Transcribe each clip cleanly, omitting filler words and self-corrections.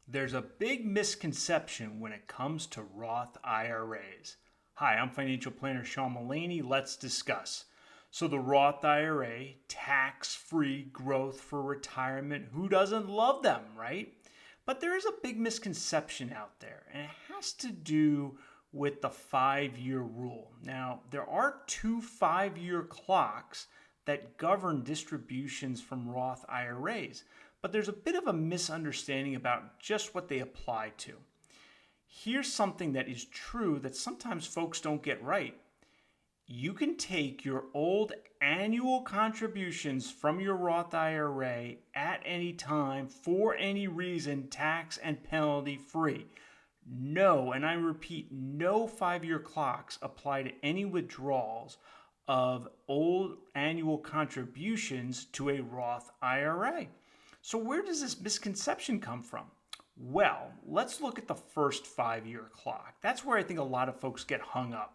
There's a big misconception when it comes to Roth IRAs. Hi, I'm financial planner Sean Mullaney. Let's discuss. So the Roth IRA, tax-free growth for retirement. Who doesn't love them, right? But there is a big misconception out there, and it has to do with the 5-year rule. Now, there are two 5-year clocks that govern distributions from Roth IRAs, but there's a bit of a misunderstanding about just what they apply to. Here's something that is true that sometimes folks don't get right. You can take your old annual contributions from your Roth IRA at any time for any reason, tax and penalty free. No, and I repeat, no 5-year clocks apply to any withdrawals of old annual contributions to a Roth IRA. So where does this misconception come from? Well, let's look at the first 5-year clock. That's where I think a lot of folks get hung up.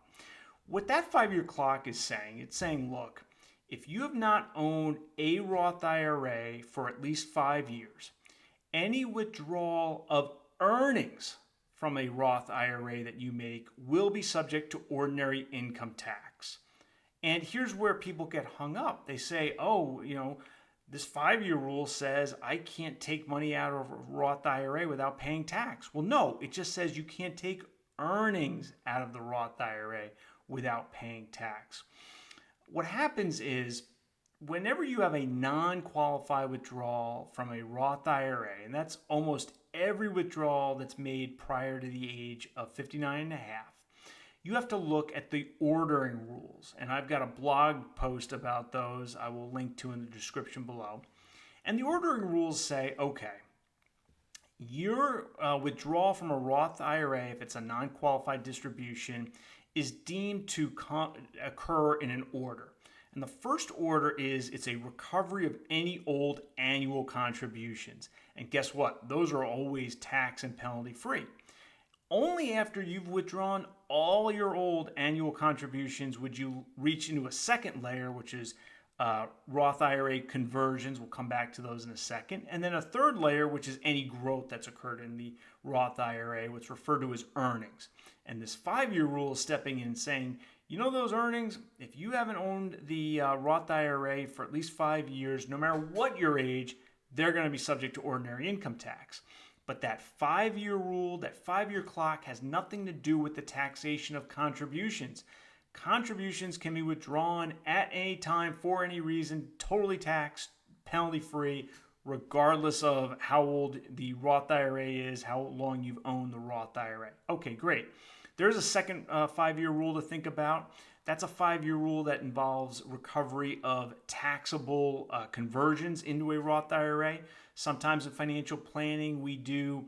What that 5-year clock is saying, it's saying, look, if you have not owned a Roth IRA for at least 5 years, any withdrawal of earnings from a Roth IRA that you make will be subject to ordinary income tax. And here's where people get hung up. They say, this 5-year rule says I can't take money out of a Roth IRA without paying tax. Well, no, it just says you can't take earnings out of the Roth IRA without paying tax. What happens is whenever you have a non-qualified withdrawal from a Roth IRA, and that's almost every withdrawal that's made prior to the age of 59 and a half, you have to look at the ordering rules. And I've got a blog post about those I will link to in the description below. And the ordering rules say, okay, your withdrawal from a Roth IRA, if it's a non-qualified distribution, is deemed to occur in an order. And the first order is it's a recovery of any old annual contributions. And guess what? Those are always tax and penalty free. Only after you've withdrawn all your old annual contributions would you reach into a second layer, which is Roth IRA conversions. We'll come back to those in a second. And then a third layer, which is any growth that's occurred in the Roth IRA, what's referred to as earnings. And this 5-year rule is stepping in and saying, those earnings, if you haven't owned the Roth IRA for at least 5 years, no matter what your age, they're going to be subject to ordinary income tax. But that 5-year rule, that 5-year clock has nothing to do with the taxation of contributions. Contributions can be withdrawn at any time for any reason, totally taxed, penalty free, regardless of how old the Roth IRA is, how long you've owned the Roth IRA. Okay, great. There's a second 5-year rule to think about. That's a 5-year rule that involves recovery of taxable conversions into a Roth IRA. Sometimes in financial planning, we do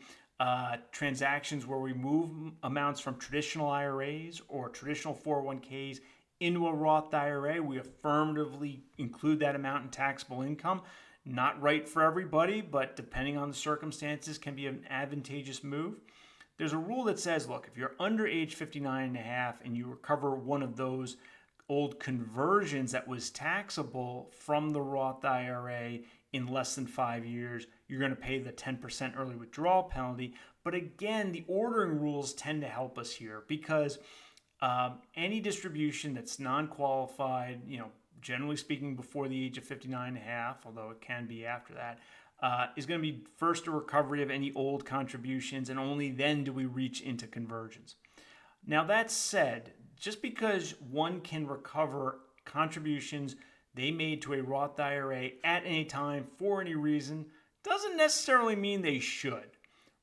transactions where we move amounts from traditional IRAs or traditional 401ks into a Roth IRA. We affirmatively include that amount in taxable income. Not right for everybody, but depending on the circumstances, can be an advantageous move. There's a rule that says, look, if you're under age 59 and a half and you recover one of those old conversions that was taxable from the Roth IRA in less than 5 years, you're going to pay the 10% early withdrawal penalty. But again, the ordering rules tend to help us here because any distribution that's non-qualified, generally speaking before the age of 59 and a half, although it can be after that, is going to be first a recovery of any old contributions, and only then do we reach into conversions. Now that said, just because one can recover contributions they made to a Roth IRA at any time for any reason doesn't necessarily mean they should,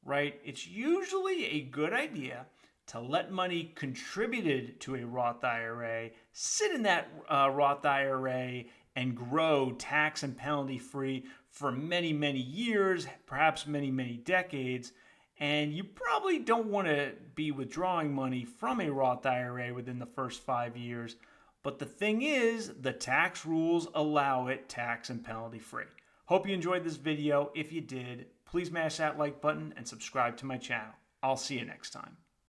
right? It's usually a good idea to let money contributed to a Roth IRA sit in that Roth IRA and grow tax and penalty free for many, many years, perhaps many, many decades. And you probably don't want to be withdrawing money from a Roth IRA within the first 5 years. But the thing is, the tax rules allow it tax and penalty free. Hope you enjoyed this video. If you did, please smash that like button and subscribe to my channel. I'll see you next time.